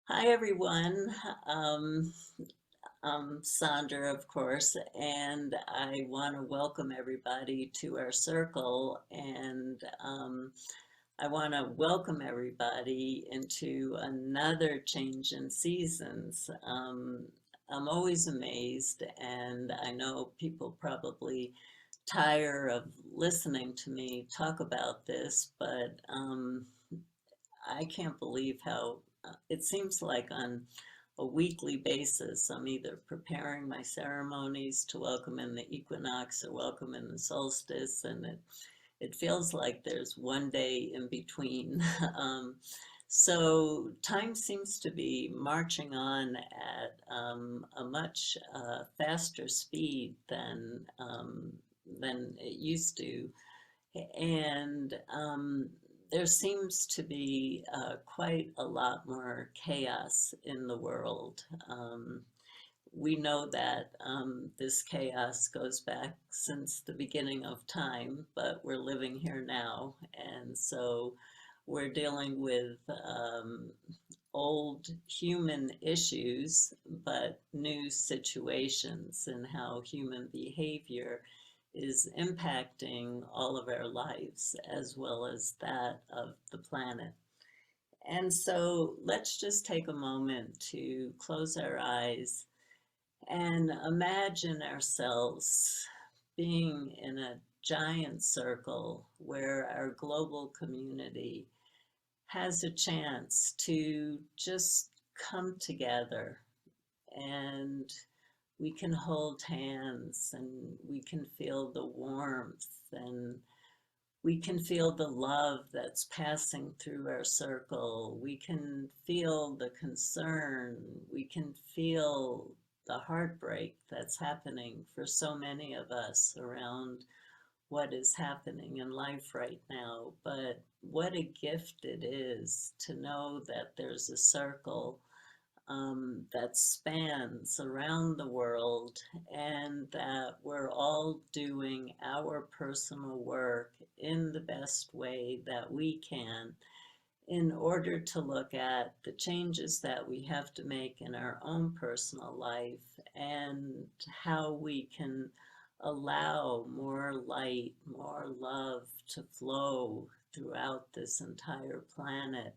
Hi, everyone. Um, I'm Sandra, of course, and I want to welcome everybody to our circle. And I want to welcome everybody into another change in seasons. I'm always amazed, and I know people probably tire of listening to me talk about this, but I can't believe how it seems like on a weekly basis, I'm either preparing my ceremonies to welcome in the equinox or welcome in the solstice, and it feels like there's one day in between. So time seems to be marching on at a much faster speed than it used to. And there seems to be quite a lot more chaos in the world. We know that this chaos goes back since the beginning of time, but we're living here now. And so we're dealing with old human issues, but new situations and how human behavior is impacting all of our lives as well as that of the planet. And so let's just take a moment to close our eyes and imagine ourselves being in a giant circle where our global community has a chance to just come together, and we can hold hands and we can feel the warmth, and we can feel the love that's passing through our circle. We can feel the concern. We can feel the heartbreak that's happening for so many of us around what is happening in life right now. But what a gift it is to know that there's a circle that spans around the world, and that we're all doing our personal work in the best way that we can in order to look at the changes that we have to make in our own personal life and how we can allow more light, more love to flow throughout this entire planet.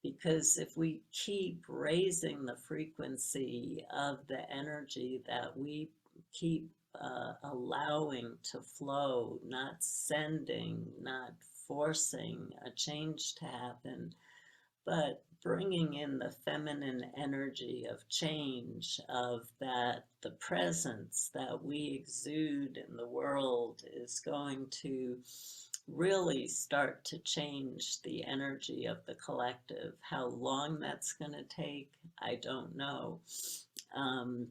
Because if we keep raising the frequency of the energy that we keep allowing to flow, not sending, not forcing a change to happen, but bringing in the feminine energy of change, of that the presence that we exude in the world is going to really start to change the energy of the collective. How long that's going to take, I don't know. Um,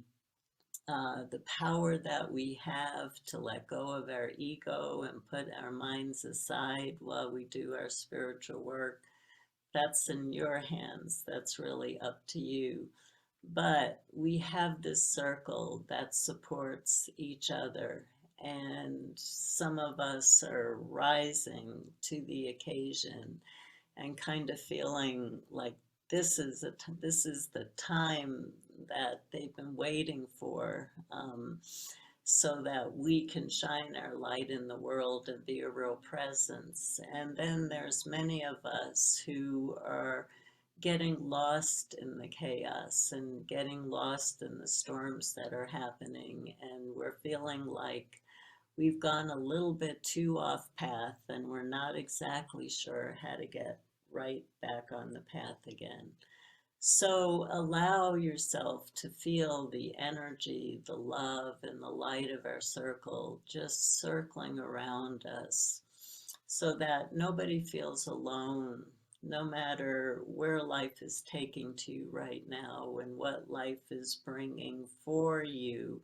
the power that we have to let go of our ego and put our minds aside while we do our spiritual work, that's in your hands. That's really up to you. But we have this circle that supports each other, and some of us are rising to the occasion and kind of feeling like this is the time that they've been waiting for, so that we can shine our light in the world and be a real presence. And then there's many of us who are getting lost in the chaos and getting lost in the storms that are happening, and we're feeling like we've gone a little bit too off path and we're not exactly sure how to get right back on the path again. So allow yourself to feel the energy, the love, and the light of our circle just circling around us, so that nobody feels alone, no matter where life is taking to you right now and what life is bringing for you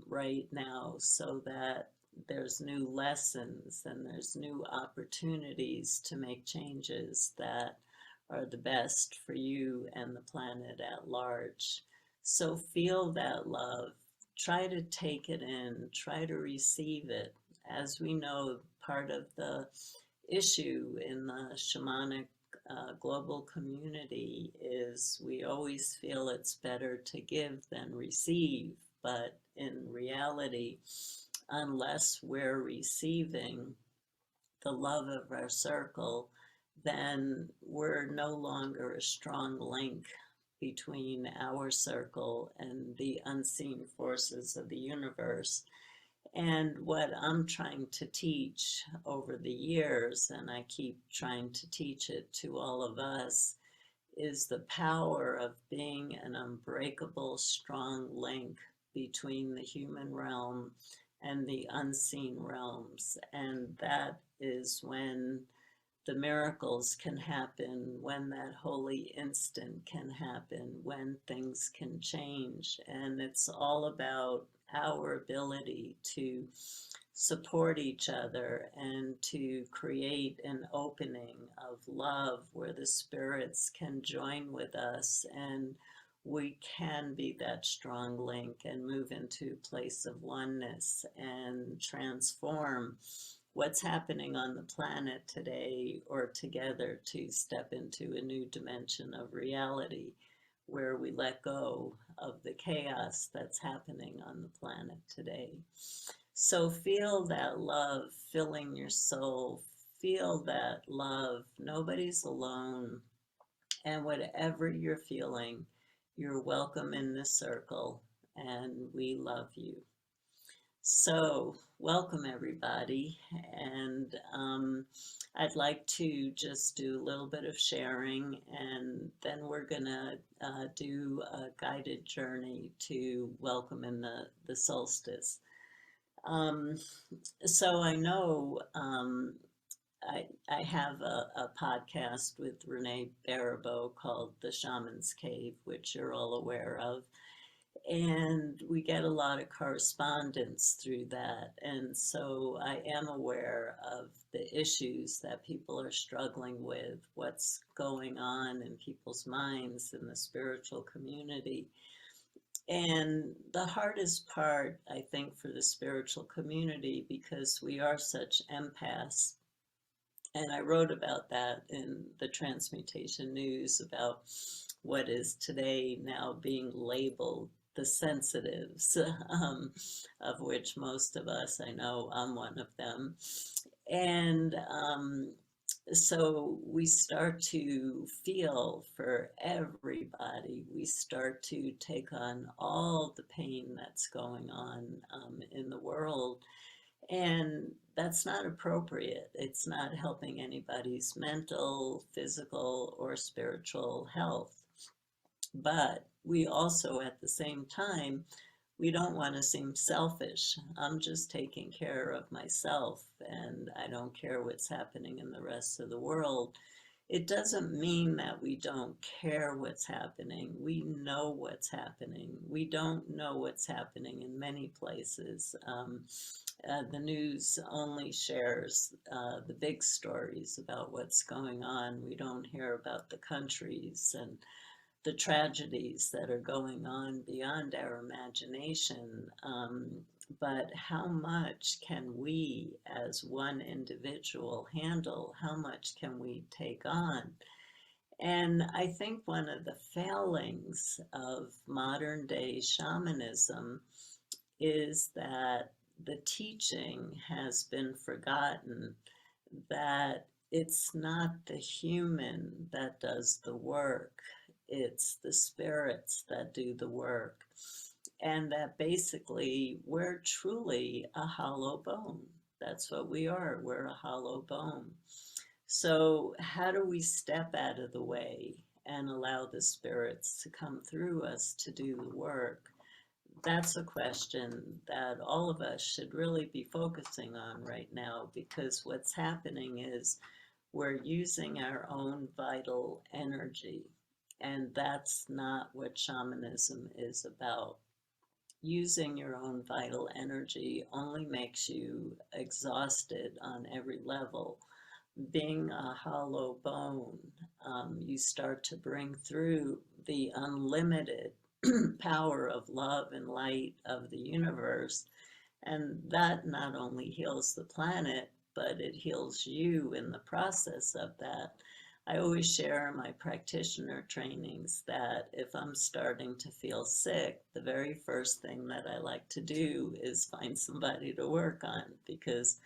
right now, so that there's new lessons and there's new opportunities to make changes that are the best for you and the planet at large. So feel that love. Try to take it in. Try to receive it. As we know, part of the issue in the shamanic global community because we always feel it's better to give than receive. But in reality, unless we're receiving the love of our circle, then we're no longer a strong link between our circle and the unseen forces of the universe. And what I'm trying to teach over the years, and I keep trying to teach it to all of us, is the power of being an unbreakable, strong link between the human realm and the unseen realms. And that is when the miracles can happen, when that holy instant can happen, when things can change. And it's all about our ability to support each other and to create an opening of love where the spirits can join with us and we can be that strong link and move into a place of oneness and transform what's happening on the planet today, or together to step into a new dimension of reality where we let go of the chaos that's happening on the planet today. So feel that love filling your soul. Feel that love. Nobody's alone. And whatever you're feeling, you're welcome in this circle, and we love you. So, welcome everybody, and I'd like to just do a little bit of sharing, and then we're gonna do a guided journey to welcome in the solstice. So I know I have a podcast with Renee Baribeau called The Shamans Cave, which you're all aware of. And we get a lot of correspondence through that. And so I am aware of the issues that people are struggling with, what's going on in people's minds in the spiritual community. And the hardest part, I think, for the spiritual community, because we are such empaths, and I wrote about that in the Transmutation News about what is today now being labeled the sensitives, of which most of us, I know I'm one of them. And so we start to feel for everybody. We start to take on all the pain that's going on in the world. And that's not appropriate. It's not helping anybody's mental, physical, or spiritual health. But we also, at the same time, we don't want to seem selfish. I'm just taking care of myself and I don't care what's happening in the rest of the world. It doesn't mean that we don't care what's happening. We know what's happening. We don't know what's happening in many places. The news only shares the big stories about what's going on. We don't hear about the countries and the tragedies that are going on beyond our imagination. But how much can we as one individual handle? How much can we take on? And I think one of the failings of modern day shamanism is that the teaching has been forgotten, that it's not the human that does the work, it's the spirits that do the work. And that basically we're truly a hollow bone. That's what we are. We're a hollow bone. So how do we step out of the way and allow the spirits to come through us to do the work? That's a question that all of us should really be focusing on right now, because what's happening is we're using our own vital energy, and that's not what shamanism is about. Using your own vital energy only makes you exhausted on every level. Being a hollow bone, you start to bring through the unlimited power of love and light of the universe. And that not only heals the planet, but it heals you in the process of that. I always share in my practitioner trainings that if I'm starting to feel sick, the very first thing that I like to do is find somebody to work on, because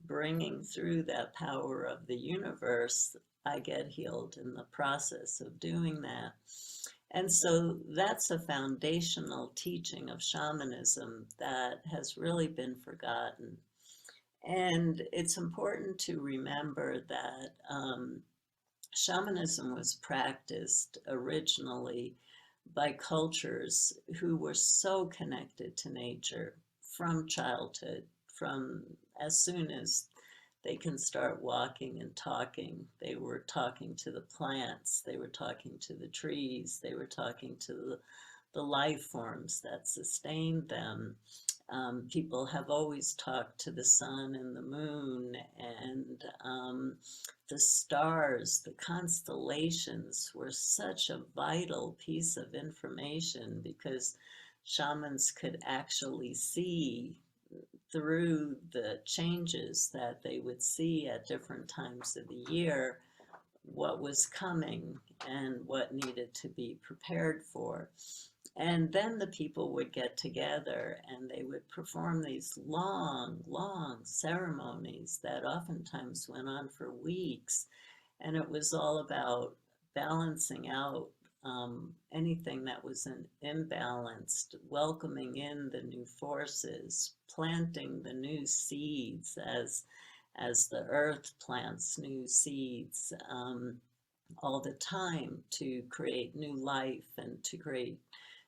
bringing through that power of the universe, I get healed in the process of doing that. And so that's a foundational teaching of shamanism that has really been forgotten. And it's important to remember that shamanism was practiced originally by cultures who were so connected to nature from childhood, from as soon as they can start walking and talking. They were talking to the plants, they were talking to the trees, they were talking to the life forms that sustained them. People have always talked to the sun and the moon and the stars, the constellations were such a vital piece of information because shamans could actually see through the changes that they would see at different times of the year what was coming and what needed to be prepared for. And then the people would get together and they would perform these long, long ceremonies that oftentimes went on for weeks. And it was all about balancing out anything that was imbalanced, welcoming in the new forces, planting the new seeds as the earth plants new seeds all the time to create new life and to create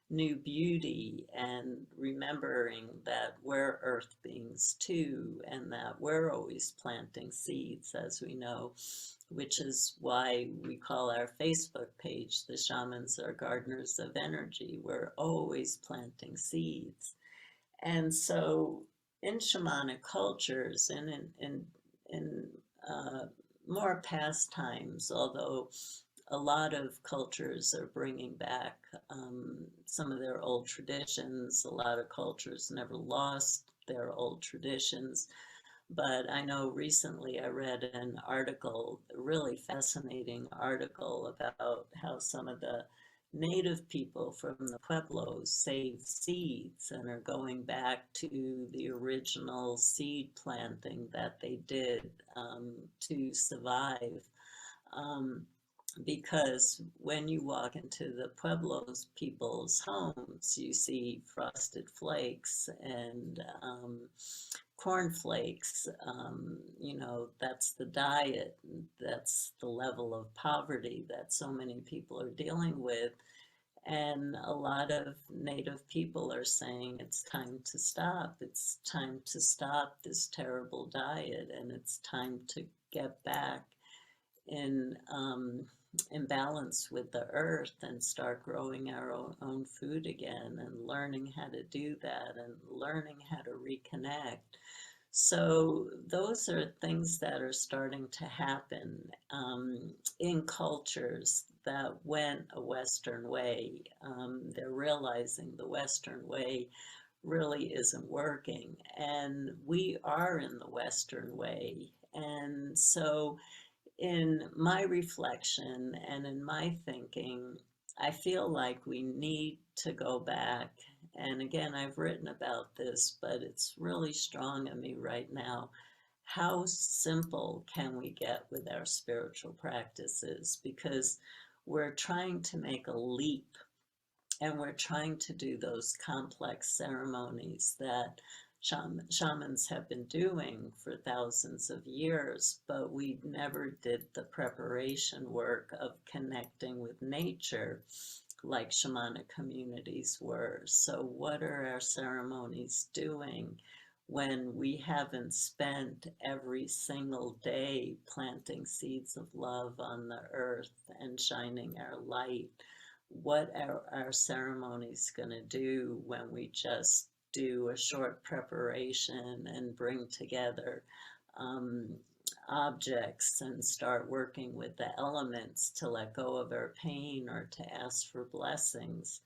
new beauty, and remembering that we're earth beings too, and that we're always planting seeds, as we know, which is why we call our Facebook page, The Shamans Are Gardeners of Energy. We're always planting seeds. And so in shamanic cultures and in more past times, although a lot of cultures are bringing back some of their old traditions. A lot of cultures never lost their old traditions. But I know recently I read an article, a really fascinating article about how some of the native people from the Pueblos save seeds and are going back to the original seed planting that they did to survive. Um, because when you walk into the Pueblos people's homes, you see frosted flakes and cornflakes. That's the diet, that's the level of poverty that so many people are dealing with. And a lot of Native people are saying it's time to stop. It's time to stop this terrible diet, and it's time to get back in balance with the earth and start growing our own food again, and learning how to do that and learning how to reconnect. So those are things that are starting to happen in cultures that went a Western way. They're realizing the Western way really isn't working, and we are in the Western way. And so in my reflection and in my thinking, I feel like we need to go back. And again, I've written about this, but it's really strong in me right now. How simple can we get with our spiritual practices? Because we're trying to make a leap, and we're trying to do those complex ceremonies that shamans have been doing for thousands of years, but we never did the preparation work of connecting with nature like shamanic communities were. So what are our ceremonies doing when we haven't spent every single day planting seeds of love on the earth and shining our light? What are our ceremonies going to do when we just do a short preparation and bring together um, objects and start working with the elements to let go of our pain or to ask for blessings?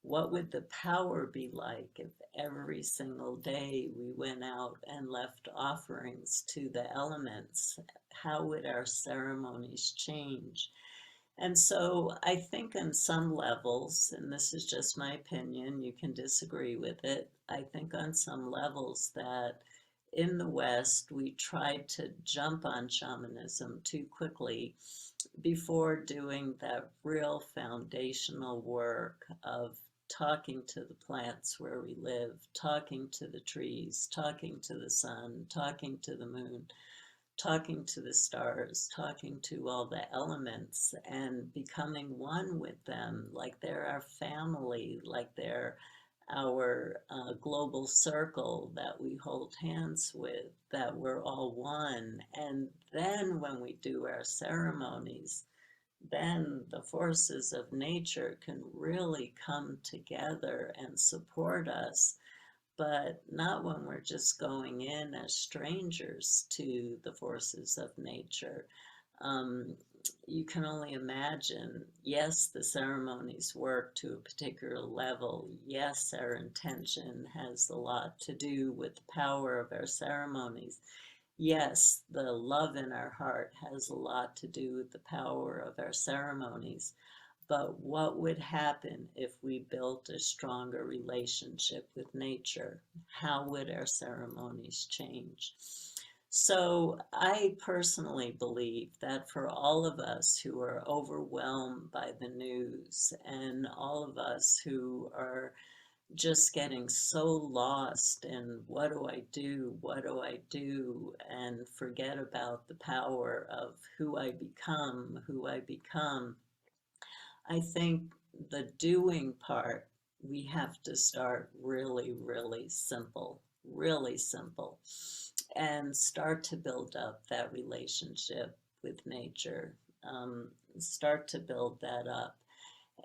What would the power be like if every single day we went out and left offerings to the elements? How would our ceremonies change? And so I think on some levels, and this is just my opinion, you can disagree with it. I think on some levels that in the West, we tried to jump on shamanism too quickly before doing that real foundational work of talking to the plants where we live, talking to the trees, talking to the sun, talking to the moon, talking to the stars, talking to all the elements, and becoming one with them, like they're our family, like they're our global circle that we hold hands with, that we're all one. And then when we do our ceremonies, then the forces of nature can really come together and support us, but not when we're just going in as strangers to the forces of nature. Um, you can only imagine, yes, the ceremonies work to a particular level. Yes, our intention has a lot to do with the power of our ceremonies. Yes, the love in our heart has a lot to do with the power of our ceremonies. But what would happen if we built a stronger relationship with nature? How would our ceremonies change? So I personally believe that for all of us who are overwhelmed by the news and all of us who are just getting so lost in what do I do, what do I do, and forget about the power of who I become, I think the doing part, we have to start really, really simple, and start to build up that relationship with nature. Um, Start to build that up.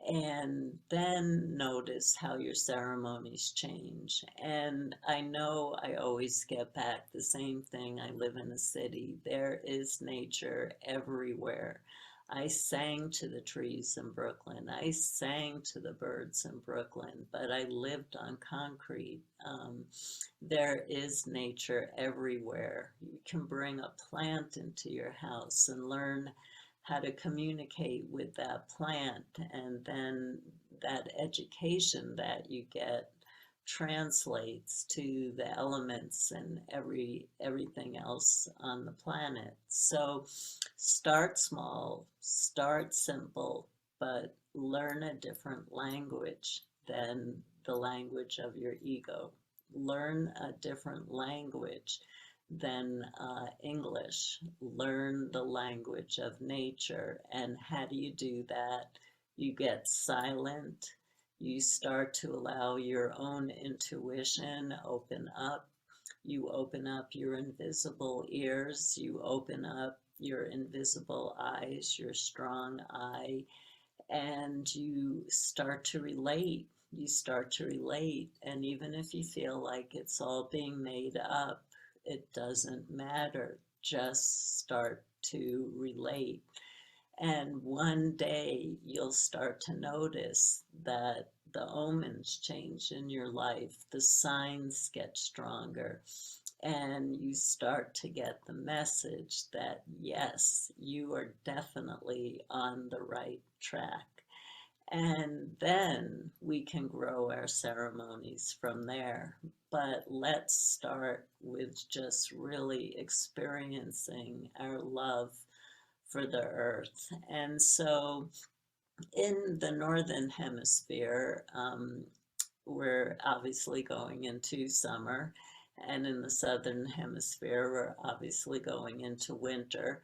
And then notice how your ceremonies change. And I know I always get back the same thing. I live in a city. There is nature everywhere. I sang to the trees in Brooklyn. I sang to the birds in Brooklyn, but I lived on concrete. There is nature everywhere. You can bring a plant into your house and learn how to communicate with that plant, and then that education that you get translates to the elements and everything else on the planet. So start small, start simple, but learn a different language than the language of your ego. Learn a different language than English. Learn the language of nature. And how do you do that? You get silent. You start to allow your own intuition open up. You open up your invisible ears. You open up your invisible eyes, your strong eye, and you start to relate. You start to relate. And even if you feel like it's all being made up, it doesn't matter. Just start to relate. And one day you'll start to notice that the omens change in your life, the signs get stronger, and you start to get the message that yes, you are definitely on the right track. And then we can grow our ceremonies from there. But let's start with just really experiencing our love for the earth. And so in the Northern Hemisphere, we're obviously going into summer, and in the Southern Hemisphere, we're obviously going into winter.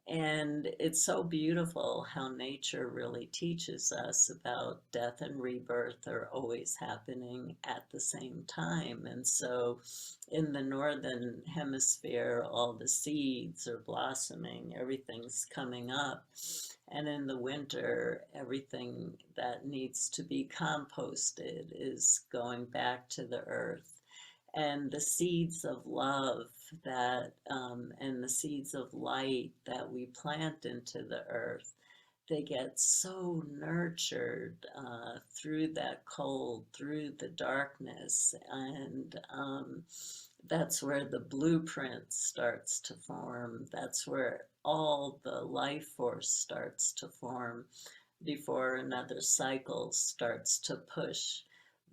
And it's so beautiful how nature really teaches us about death and rebirth are always happening at the same time. And so in the Northern Hemisphere, all the seeds are blossoming, everything's coming up. And in the winter, everything that needs to be composted is going back to the earth. And the seeds of love and the seeds of light that we plant into the earth they get so nurtured through that cold, through the darkness, and that's where the blueprint starts to form. That's where all the life force starts to form before another cycle starts to push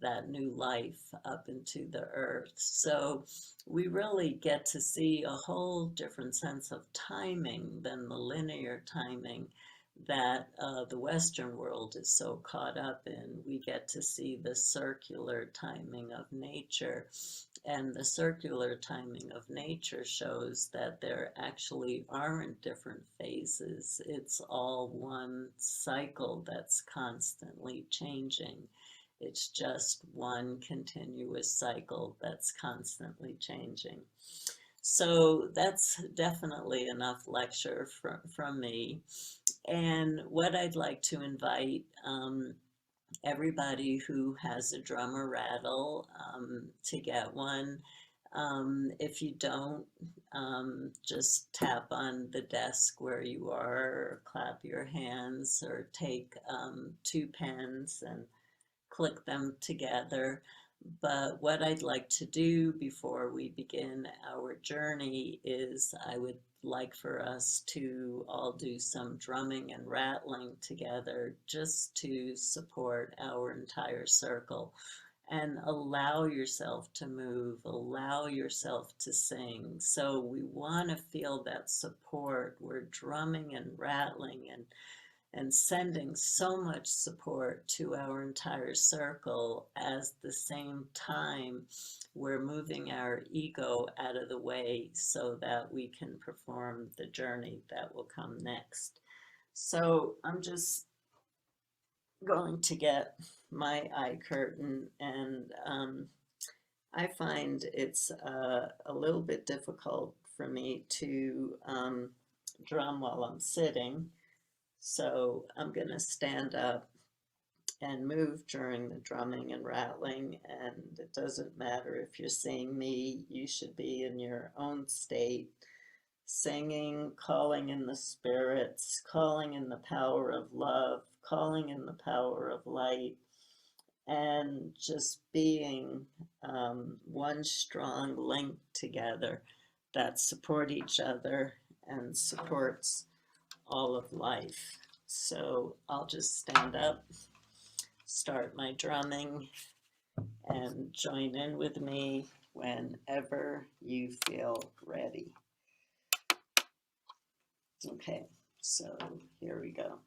that new life up into the earth. So we really get to see a whole different sense of timing than the linear timing that the Western world is so caught up in. We get to see the circular timing of nature, and the circular timing of nature shows that there actually aren't different phases. It's all one cycle that's constantly changing. It's just one continuous cycle that's constantly changing. So that's definitely enough lecture from me. And what I'd like to invite everybody who has a drum or rattle to get one. If you don't, just tap on the desk where you are, or clap your hands, or take 2 pens and click them together. But what I'd like to do before we begin our journey is I would like for us to all do some drumming and rattling together, just to support our entire circle, and allow yourself to move, allow yourself to sing. So we want to feel that support. We're drumming and rattling and sending so much support to our entire circle. At the same time, we're moving our ego out of the way so that we can perform the journey that will come next. So I'm just going to get my eye curtain, and I find it's a little bit difficult for me to drum while I'm sitting. So I'm going to stand up and move during the drumming and rattling, and it doesn't matter if you're seeing me. You should be in your own state, singing, calling in the spirits, calling in the power of love, calling in the power of light, and just being one strong link together that support each other and supports all of life. So I'll just stand up, start my drumming, and join in with me whenever you feel ready. Okay, so here we go.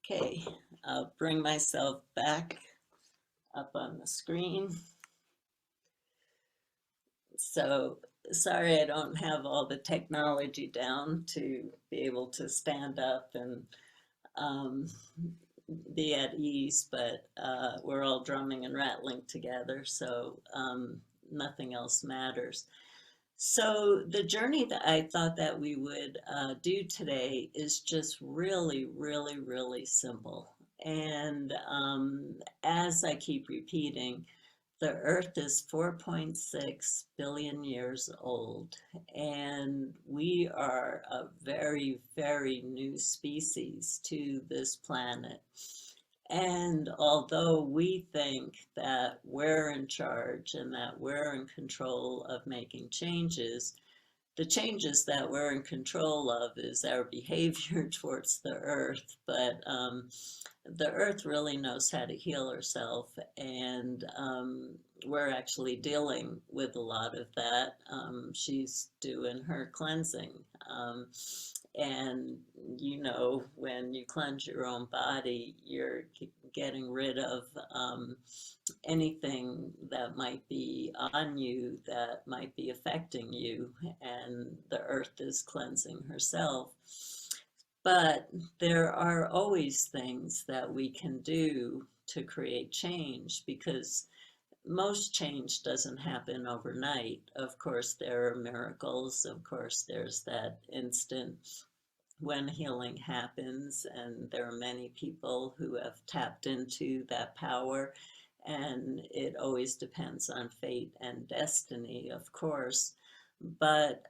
Okay, I'll bring myself back up on the screen. So sorry I don't have all the technology down to be able to stand up and um, be at ease, but we're all drumming and rattling together, so nothing else matters. So the journey that I thought that we would do today is just really, really, really simple. And as I keep repeating, the Earth is 4.6 billion years old, and we are a very, very new species to this planet. And although we think that we're in charge and that we're in control of making changes, the changes that we're in control of is our behavior towards the earth. But the earth really knows how to heal herself, and we're actually dealing with a lot of that. She's doing her cleansing. And you know, when you cleanse your own body, you're getting rid of anything that might be on you that might be affecting you, and the earth is cleansing herself. But there are always things that we can do to create change, because most change doesn't happen overnight. Of course, there are miracles. Of course, there's that instant when healing happens, and there are many people who have tapped into that power, and it always depends on fate and destiny, of course. But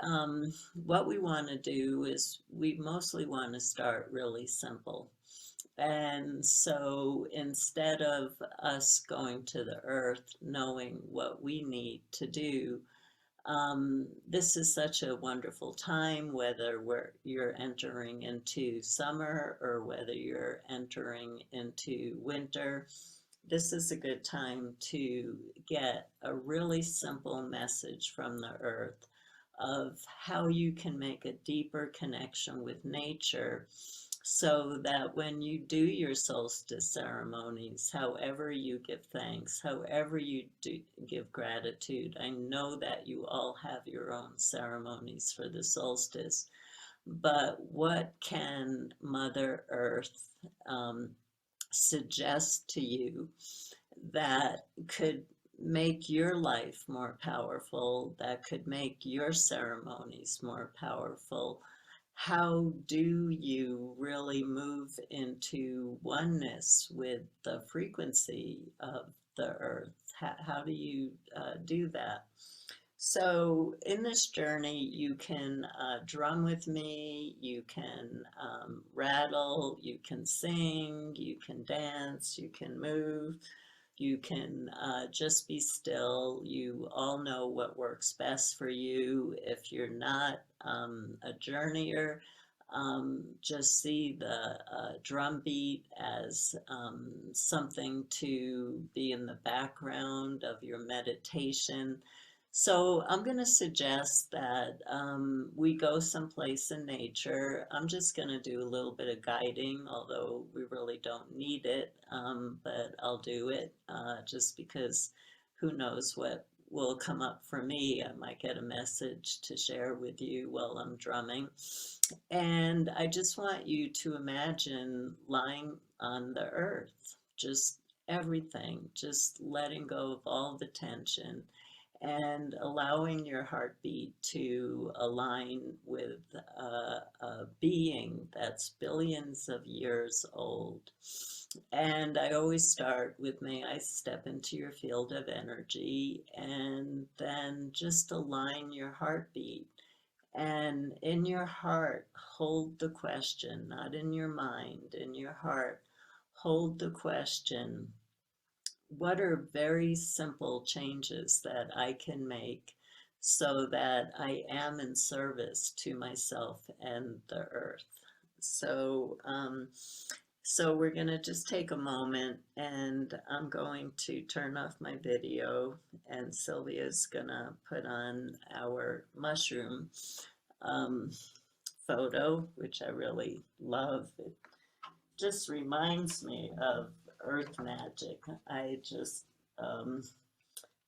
what we want to do is we mostly want to start really simple. And so instead of us going to the earth knowing what we need to do, this is such a wonderful time, whether you're entering into summer or whether you're entering into winter. This is a good time to get a really simple message from the earth of how you can make a deeper connection with nature, so that when you do your solstice ceremonies, however you give thanks, however you do give gratitude, I know that you all have your own ceremonies for the solstice, but what can Mother Earth suggest to you that could make your life more powerful, that could make your ceremonies more powerful? How do you really move into oneness with the frequency of the earth? How do you do that? So in this journey, you can drum with me, you can rattle, you can sing, you can dance, you can move, you can just be still. You all know what works best for you. If you're not a journeyer, just see the drum beat as something to be in the background of your meditation. So I'm going to suggest that we go someplace in nature. I'm just going to do a little bit of guiding, although we really don't need it, but I'll do it just because who knows what will come up for me. I might get a message to share with you while I'm drumming. And I just want you to imagine lying on the earth, just everything, just letting go of all the tension and allowing your heartbeat to align with a being that's billions of years old. And I always start with, may I step into your field of energy, and then just align your heartbeat. And in your heart, hold the question, not in your mind, in your heart, hold the question: what are very simple changes that I can make so that I am in service to myself and the earth? So, so we're going to just take a moment, and I'm going to turn off my video, and Sylvia's going to put on our mushroom um, photo, which I really love. It just reminds me of earth magic. I just, um,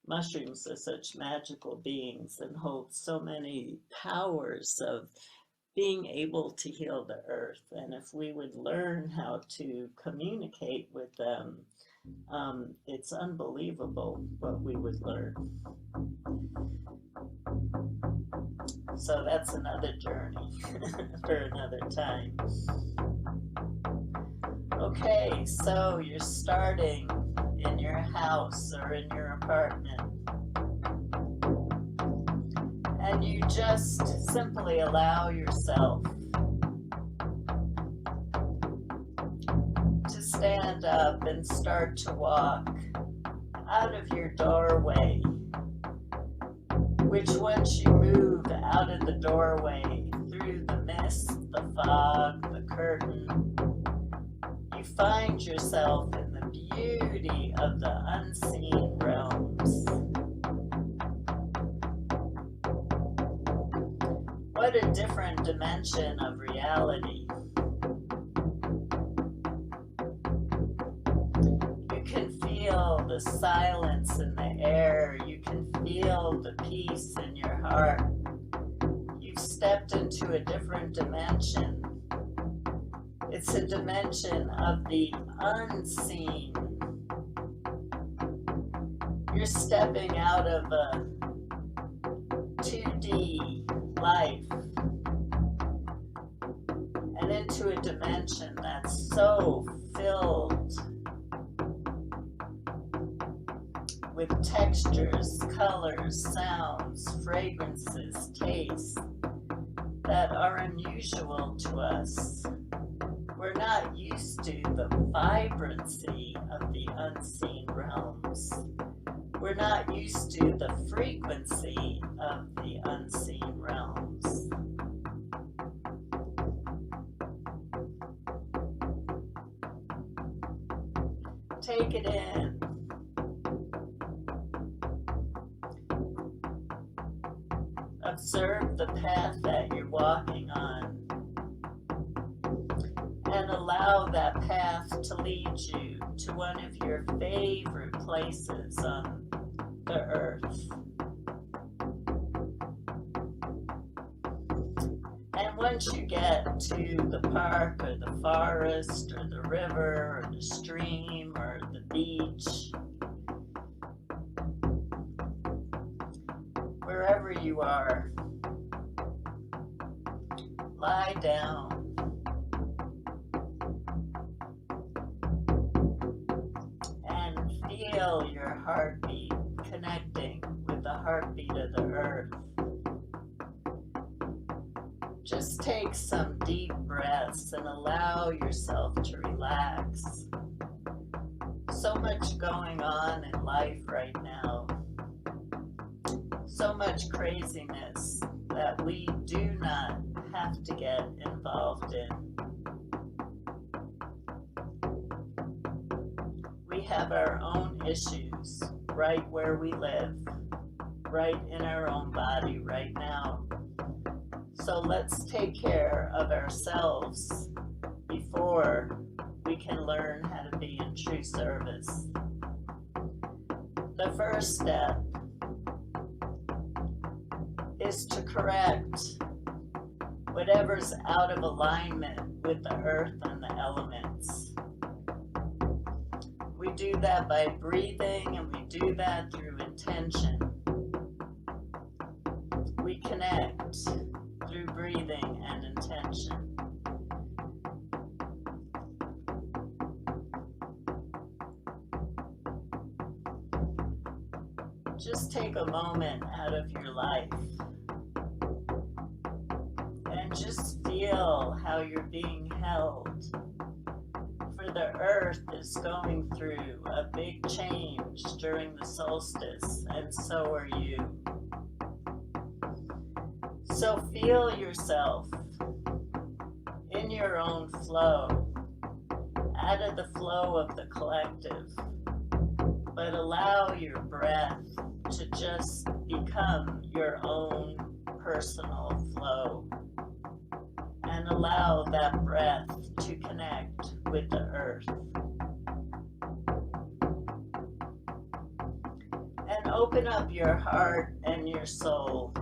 mushrooms are such magical beings and hold so many powers of being able to heal the earth. And if we would learn how to communicate with them, it's unbelievable what we would learn. So that's another journey for another time. Okay, so you're starting in your house or in your apartment, and you just simply allow yourself to stand up and start to walk out of your doorway, which once you move out of the doorway through the mist, the fog, the curtain, you find yourself in the beauty of the unseen realms. What a different dimension of reality. You can feel the silence in the air. You can feel the peace in your heart. You've stepped into a different dimension. It's a dimension of the unseen. You're stepping out of a 2D life and into a dimension that's so filled with textures, colors, sounds, fragrances, tastes that are unusual to us. We're not used to the vibrancy of the unseen realms. We're not used to the frequency of the unseen realms. Take it in. Observe the path that you're walking on, and allow that path to lead you to one of your favorite places on the earth. And once you get to the park or the forest or the river or the stream or the beach, wherever you are, lie down. Feel your heartbeat connecting with the heartbeat of the earth. Just take some deep breaths and allow yourself to relax. So much going on in life right now. So much craziness that we do not have to get involved in. We have our own issues right where we live, right in our own body right now. So let's take care of ourselves before we can learn how to be in true service. The first step is to correct whatever's out of alignment with the earth and the elements. We do that by breathing, and we do that through intention. We connect through breathing and intention. Just take a moment out of your life and just feel how you're being held. For the earth is going through a big change during the solstice, and so are you. So feel yourself in your own flow, out of the flow of the collective, but allow your breath to just become your own personal flow, and allow that breath to connect with with the earth. And open up your heart and your soul.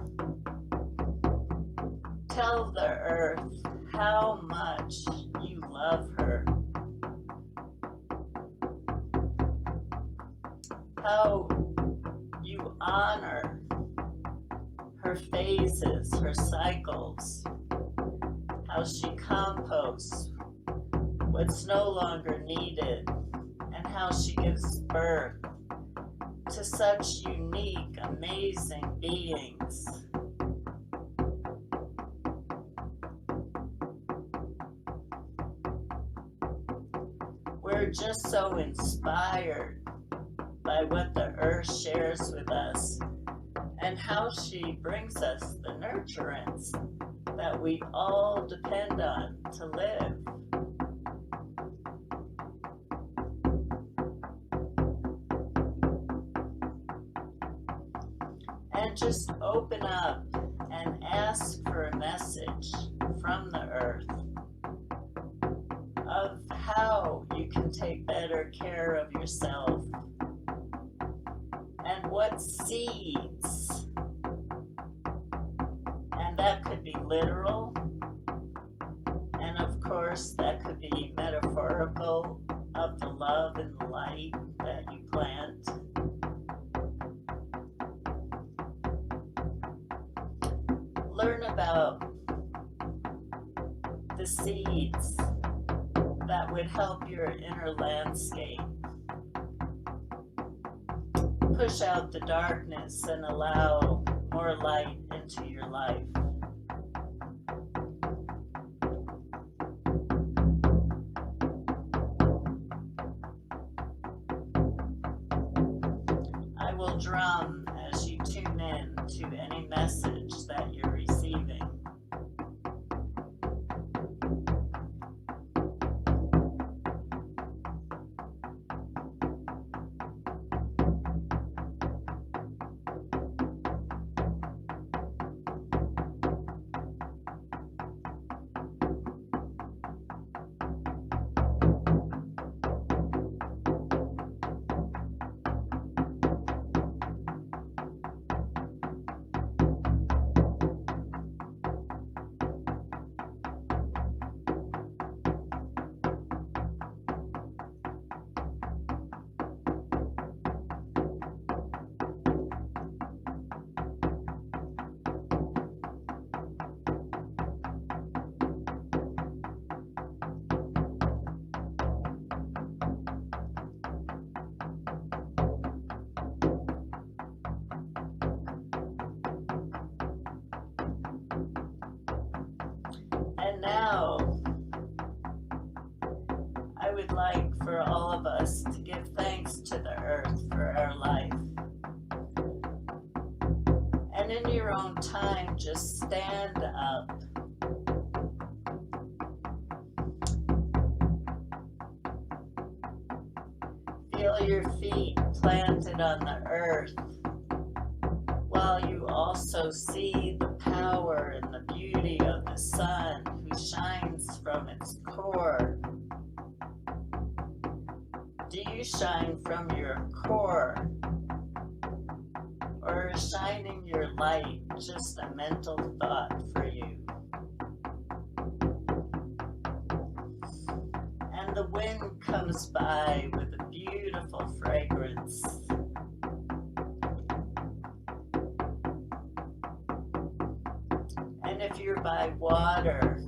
Tell the earth how much you love her. How you honor her phases, her cycles, how she composts what's no longer needed, and how she gives birth to such unique, amazing beings. We're just so inspired by what the earth shares with us and how she brings us the nurturance that we all depend on to live. And just open up and ask for a message from the earth of how you can take better care of yourself and what seeds, and that could be literal, and of course that could be metaphorical, of the love and the light that you plant. Learn about the seeds that would help your inner landscape. Push out the darkness and allow more light into your life. I will drum as you tune in to any message that you're receiving. And now, I would like for all of us to give thanks to the earth for our life. And in your own time, just stand up. Feel your feet planted on the earth, while you also see the power and the beauty of the sun who shines from its core. Do you shine from your core? Or is shining your light just a mental thought for you? And the wind comes by with a beautiful fragrance. And if you're by water,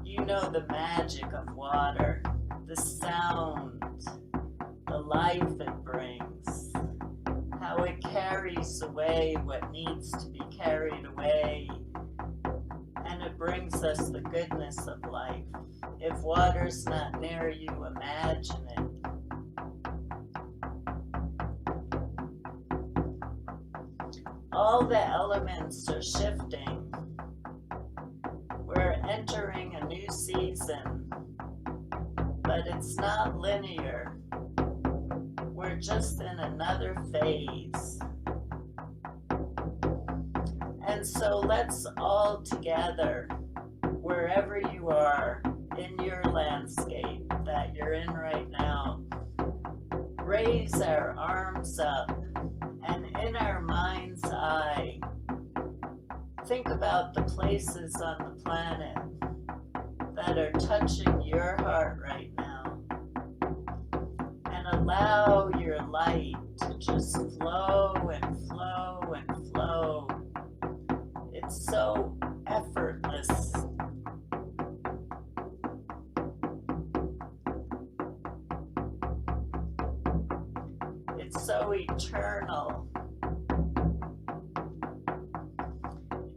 you know the magic of water, the sound, the life it brings, how it carries away what needs to be carried away, and it brings us the goodness of life. If water's not near you, imagine it. All the elements are shifting. We're entering a new season, but it's not linear. We're just in another phase. And so let's all together, wherever you are, in your landscape that you're in right now, raise our arms up and in our mind's eye, think about the places on the planet that are touching your heart right now, and allow your light to just flow and flow and flow. It's so effortless. It's so eternal.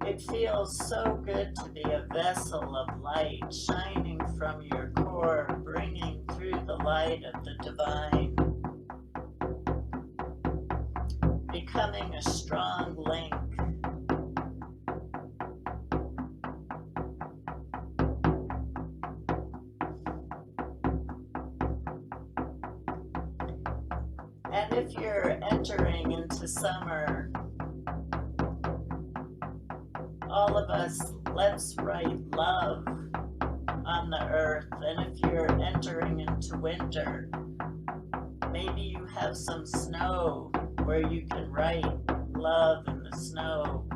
It feels so good to be a vessel of light shining from your core, bringing through the light of the divine, becoming a strong link. And if you're entering into summer, all of us, let's write love on the earth. And if you're entering into winter, maybe you have some snow where you can write love in the snow.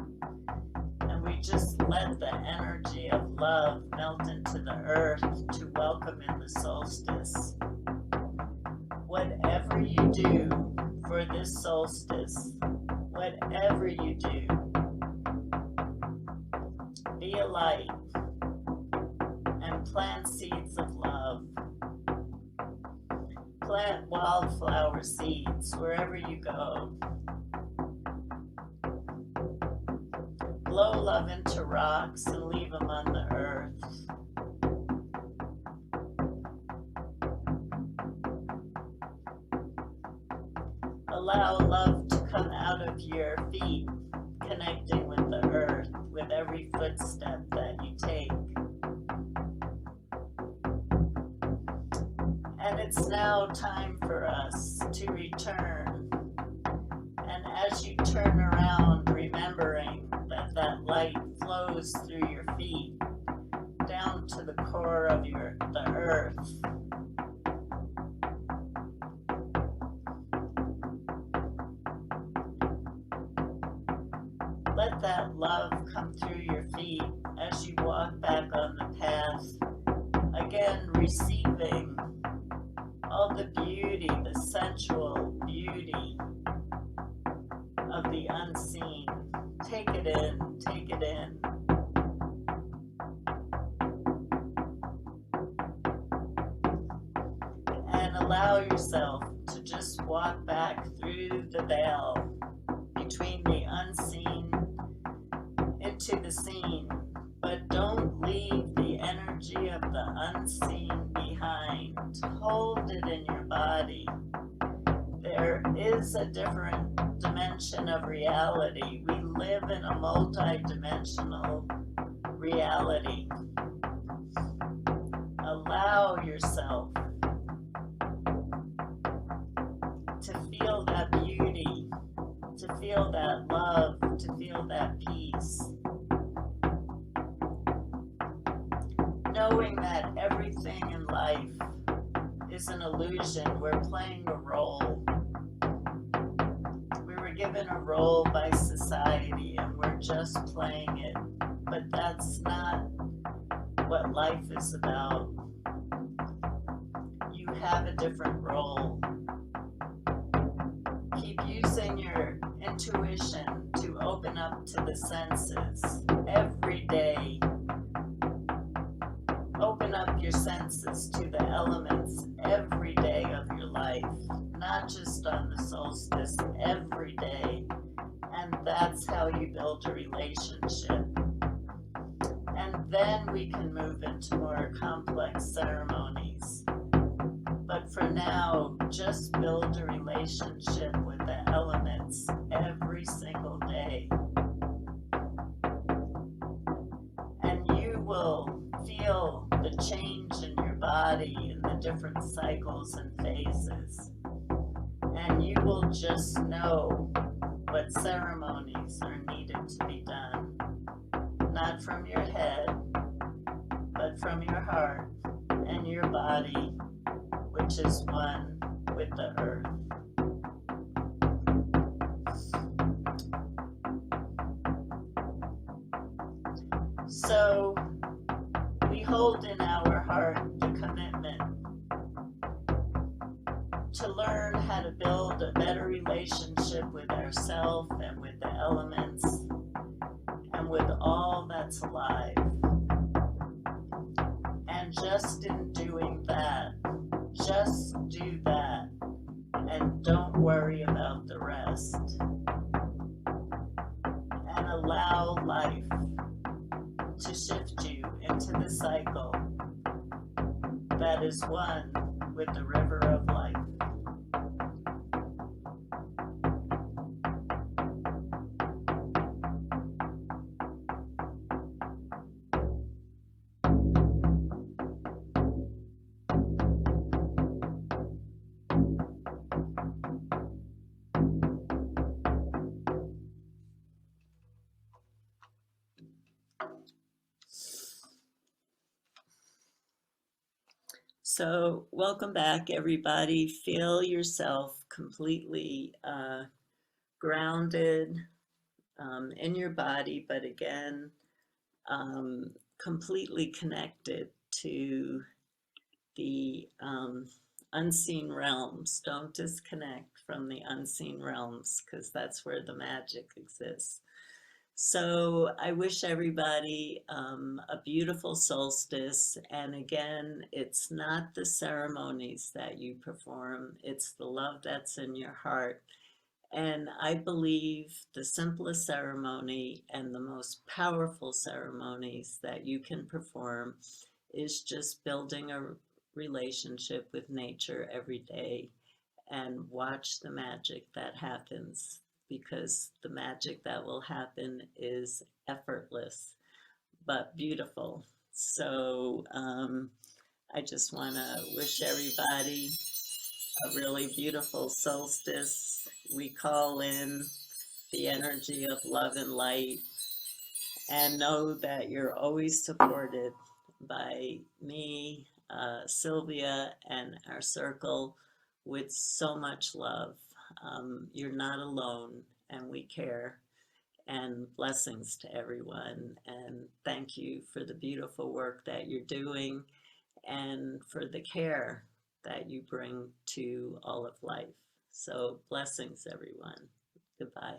And we just let the energy of love melt into the earth to welcome in the solstice. Whatever you do for this solstice, whatever you do, be a light and plant seeds of love. Plant wildflower seeds wherever you go. Blow love into rocks and leave them on the earth. Allow love to come out of your feet, connecting with the earth with every footstep that you take. And it's now time for us to return. And as you turn around, remembering that that light flows through your feet down to the core of the earth. Let that love come through your feet as you walk back on the path, again receiving all the beauty, the sensual beauty of the unseen. Take it in, take it in. And allow yourself to just walk back through the veil between the unseen into the seen, but don't leave the energy of the unseen behind. Hold it in your body. There is a different dimension of reality. We live in a multi-dimensional reality. Allow yourself to feel that beauty, to feel that love, to feel that peace. Knowing that everything in life is an illusion, we're playing a role. We were given a role by society and we're just playing it, but that's not what life is about. You have a different role. Keep using your intuition to open up to the senses every day. Open up your senses to the elements every day of your life, not just on the solstice, every day. And that's how you build a relationship. And then we can move into more complex ceremonies. But for now, just build a relationship with the elements every single day. And you will feel the change in your body in the different cycles and phases. And you will just know what ceremonies are needed to be done. Not from your head, but from your heart. and your body, which is one with the earth. So we hold in our heart the commitment to learn how to build a better relationship with ourselves and with the elements and with all that's alive. And just in doing that, just do that and don't worry about the rest. And allow life to shift you into the cycle that is one with the river of life. So, welcome back, everybody. Feel yourself completely grounded in your body, but again, completely connected to the unseen realms. Don't disconnect from the unseen realms because that's where the magic exists. So I wish everybody a beautiful solstice. And again, it's not the ceremonies that you perform, it's the love that's in your heart. And I believe the simplest ceremony and the most powerful ceremonies that you can perform is just building a relationship with nature every day and watch the magic that happens, because the magic that will happen is effortless but beautiful. So I just want to wish everybody a really beautiful solstice. We call in the energy of love and light, and know that you're always supported by me, Sylvia, and our circle with so much love. You're not alone, and we care. And blessings to everyone. And thank you for the beautiful work that you're doing and for the care that you bring to all of life. So, blessings, everyone. Goodbye.